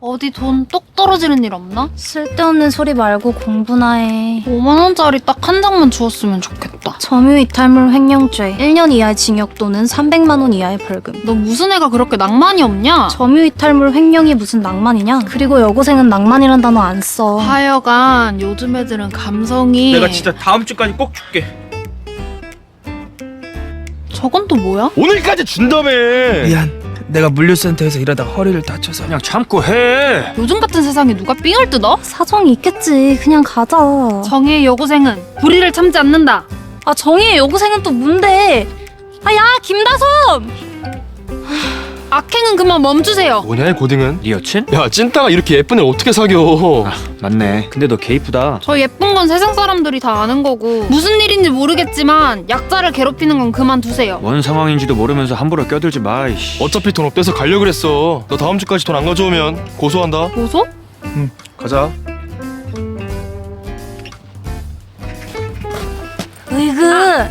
어디 돈 똑 떨어지는 일 없나? 쓸데없는 소리 말고 공부나 해. 5만원짜리 딱 한 장만 주었으면 좋겠다. 점유이탈물 횡령죄 1년 이하의 징역 또는 300만 원 이하의 벌금. 너 무슨 애가 그렇게 낭만이 없냐? 점유이탈물 횡령이 무슨 낭만이냐? 그리고 여고생은 낭만이란 단어 안 써. 하여간 요즘 애들은 감성이... 내가 진짜 다음 주까지 꼭 줄게. 저건 또 뭐야? 오늘까지 준다며. 미안. 내가 물류센터에서 일하다가 허리를 다쳐서. 그냥 참고 해. 요즘 같은 세상에 누가 삥을 뜯어? 사정이 있겠지. 그냥 가자. 정의의 여고생은 불의를 참지 않는다. 아, 정의의 여고생은 또 뭔데? 아, 야, 김다솜! 악행은 그만 멈추세요. 뭐냐 이 고딩은? 네 여친? 야 찐따가 이렇게 예쁜 애 어떻게 사겨? 아 맞네. 근데 너 개 이쁘다. 저 예쁜 건 세상 사람들이 다 아는 거고 무슨 일인지 모르겠지만 약자를 괴롭히는 건 그만두세요. 뭔 상황인지도 모르면서 함부로 껴들지 마. 이씨. 어차피 돈 없대서 가려고 그랬어. 너 다음 주까지 돈 안 가져오면 고소한다. 고소? 가자. 으이그.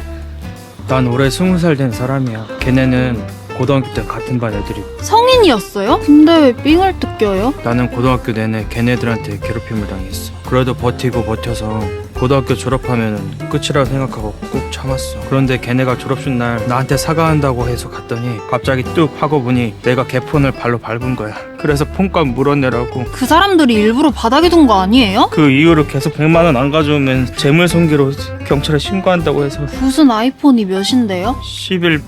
난 올해 20살 된 사람이야. 걔네는 고등학교 때 같은 반 애들이고. 성인이었어요? 근데 왜 삥을 뜯겨요? 나는 고등학교 내내 걔네들한테 괴롭힘을 당했어. 그래도 버티고 버텨서 고등학교 졸업하면은 끝이라고 생각하고 꾹 참았어. 그런데 걔네가 졸업식 날 나한테 사과한다고 해서 갔더니 갑자기 뚝 하고 보니 내가 걔 폰을 발로 밟은 거야. 그래서 폰값 물어내라고. 그 사람들이 일부러 바닥에 둔 거 아니에요? 그 이후로 계속 100만 원 안 가져오면 재물손괴로 경찰에 신고한다고 해서 무슨 아이폰이 몇인데요? 11%.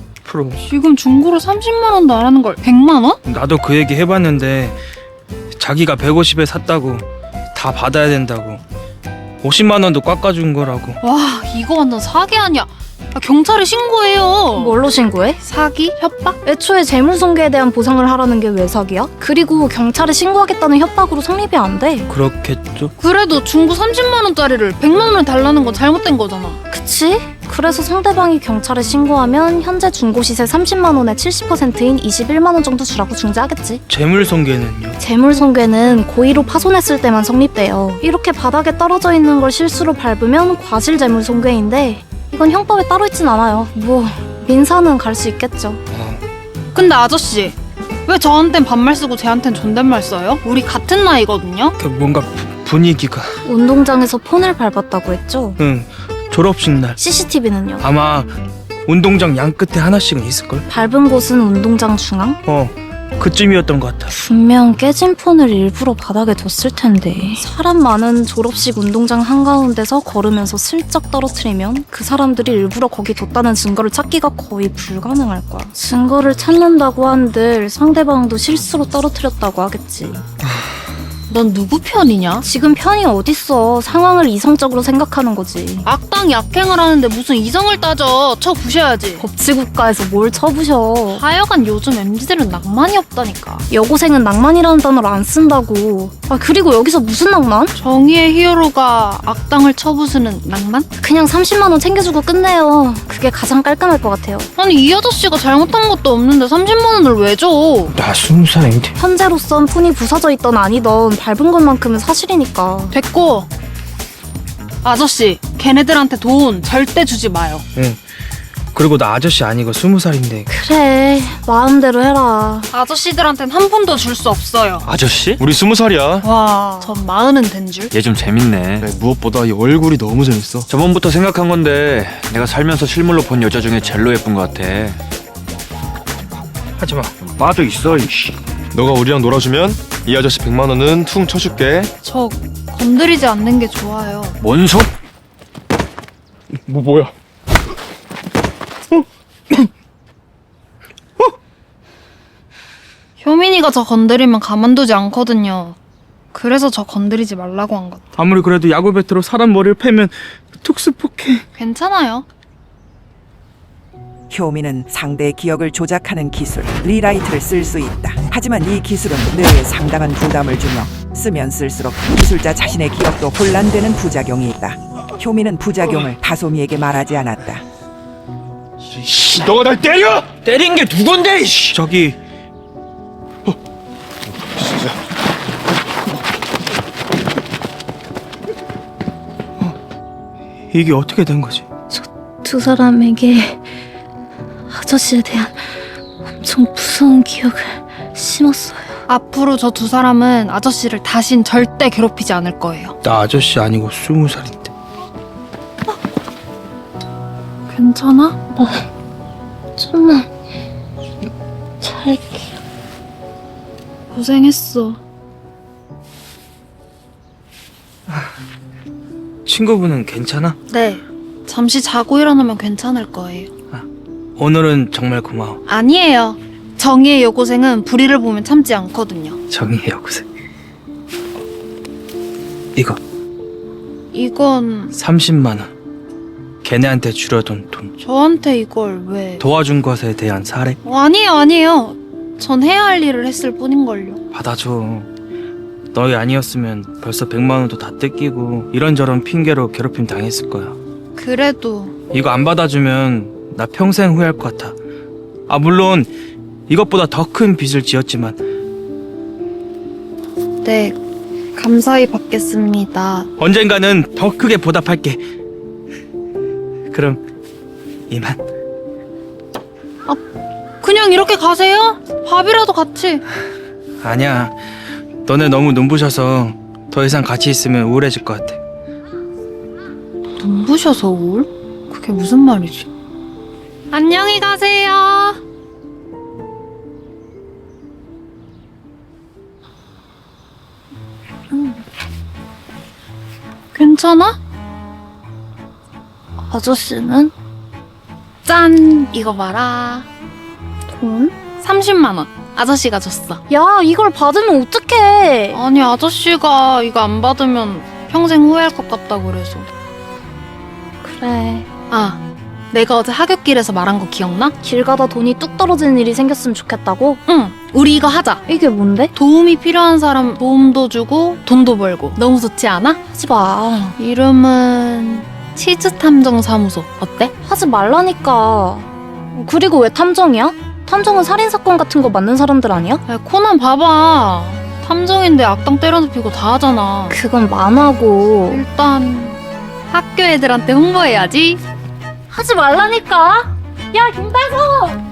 지금 중고로 30만 원도 안 하는 걸 100만 원? 나도 그 얘기 해봤는데 자기가 150에 샀다고 다 받아야 된다고 50만 원도 깎아준 거라고. 와 이거 완전 사기 아니야. 경찰에 신고해요. 뭘로 신고해? 사기? 협박? 애초에 재물손괴에 대한 보상을 하라는 게 왜 사기야? 그리고 경찰에 신고하겠다는 협박으로 성립이 안 돼. 그렇겠죠? 그래도 중고 30만 원짜리를 100만 원에 달라는 건 잘못된 거잖아. 그치? 그래서 상대방이 경찰에 신고하면 현재 중고 시세 30만 원의 70%인 21만 원 정도 주라고 중재하겠지. 재물손괴는요? 재물손괴는 고의로 파손했을 때만 성립돼요. 이렇게 바닥에 떨어져 있는 걸 실수로 밟으면 과실재물손괴인데 이건 형법에 따로 있진 않아요. 뭐 민사는 갈 수 있겠죠. 근데 아저씨 왜 저한텐 반말 쓰고 쟤한텐 존댓말 써요? 우리 같은 나이거든요? 그 뭔가 분위기가. 운동장에서 폰을 밟았다고 했죠? 응. 졸업식 날 CCTV는요? 아마 운동장 양 끝에 하나씩은 있을걸? 밟은 곳은 운동장 중앙? 그쯤이었던 것 같아. 분명 깨진 폰을 일부러 바닥에 뒀을 텐데 사람 많은 졸업식 운동장 한가운데서 걸으면서 슬쩍 떨어뜨리면 그 사람들이 일부러 거기 뒀다는 증거를 찾기가 거의 불가능할 거야. 증거를 찾는다고 한들 상대방도 실수로 떨어뜨렸다고 하겠지. 넌 누구 편이냐? 지금 편이 어딨어. 상황을 이성적으로 생각하는 거지. 악당이 악행을 하는데 무슨 이성을 따져. 쳐 부셔야지. 법치국가에서 뭘 쳐부셔. 하여간 요즘 MZ들은 낭만이 없다니까. 여고생은 낭만이라는 단어를 안 쓴다고. 아, 그리고 여기서 무슨 낭만? 정의의 히어로가 악당을 쳐부수는 낭만? 그냥 30만 원 챙겨주고 끝내요. 그게 가장 깔끔할 것 같아요. 아니 이 아저씨가 잘못한 것도 없는데 30만 원을 왜 줘? 나 20살인데. 현재로선 폰이 부서져 있던 아니던 밟은 것만큼은 사실이니까. 됐고 아저씨 걔네들한테 돈 절대 주지 마요. 응. 그리고 나 아저씨 아니고 20살인데. 그래, 마음대로 해라. 아저씨들한텐 한 푼도 줄 수 없어요. 아저씨? 우리 20살이야. 와, 전 40은 된 줄? 얘 좀 재밌네. 무엇보다 이 얼굴이 너무 재밌어. 저번부터 생각한 건데 내가 살면서 실물로 본 여자 중에 젤로 예쁜 것 같아. 하지마. 빠져 있어 이씨. 너가 우리랑 놀아주면 이 아저씨 100만 원은 퉁 쳐줄게. 저 건드리지 않는 게 좋아요. 뭔 소? 뭐야? 효민이가 저 건드리면 가만두지 않거든요. 그래서 저 건드리지 말라고 한 것. 아무리 그래도 야구 배트로 사람 머리를 패면 특수폭행. 괜찮아요. 효민은 상대의 기억을 조작하는 기술 리라이트를 쓸 수 있다. 하지만 이 기술은 뇌에 상당한 부담을 주며 쓰면 쓸수록 기술자 자신의 기억도 혼란되는 부작용이 있다. 효민은 부작용을 다솜이에게 말하지 않았다. 씨, 너가 날 때려? 때린 게 누군데? 이씨. 저기 이게 어떻게 된 거지? 두 사람에게 아저씨에 대한 엄청 무서운 기억을 심었어요. 앞으로 저 두 사람은 아저씨를 다신 절대 괴롭히지 않을 거예요. 나 아저씨 아니고 20살인데. 괜찮아? 좀만 잘게. 고생했어. 친구분은 괜찮아? 네. 잠시 자고 일어나면 괜찮을 거예요. 오늘은 정말 고마워. 아니에요. 정의의 여고생은 불의를 보면 참지 않거든요. 정의의 여고생. 이거 이건 30만 원. 걔네한테 주려던 돈. 저한테 이걸 왜... 도와준 것에 대한 사례. 아니에요. 전 해야 할 일을 했을 뿐인걸요. 받아줘. 너희 아니었으면 벌써 100만 원도 다 뜯기고 이런저런 핑계로 괴롭힘 당했을 거야. 그래도 이거 안 받아주면 나 평생 후회할 것 같아. 아 물론 이것보다 더 큰 빚을 지었지만. 네, 감사히 받겠습니다. 언젠가는 더 크게 보답할게. 그럼 이만. 그냥 이렇게 가세요? 밥이라도 같이. 아니야. 너네 너무 눈부셔서 더 이상 같이 있으면 우울해질 것 같아. 눈부셔서 우울? 그게 무슨 말이지? 안녕히 가세요. 괜찮아? 아저씨는? 짠! 이거 봐라. 돈? 30만 원. 아저씨가 줬어. 야, 이걸 받으면 어떡해. 아니, 아저씨가 이거 안 받으면 평생 후회할 것 같다고 그래서. 그래. 아, 내가 어제 하굣길에서 말한 거 기억나? 길 가다 돈이 뚝 떨어지는 일이 생겼으면 좋겠다고? 응, 우리 이거 하자. 이게 뭔데? 도움이 필요한 사람 도움도 주고 돈도 벌고. 너무 좋지 않아? 하지 마. 이름은 치즈탐정사무소. 어때? 하지 말라니까. 그리고 왜 탐정이야? 탐정은 살인사건 같은 거 맡는 사람들 아니야? 야, 코난 봐봐. 탐정인데 악당 때려눕히고 다 하잖아. 그건 만화고. 일단 학교 애들한테 홍보해야지. 하지 말라니까. 야, 김다솜!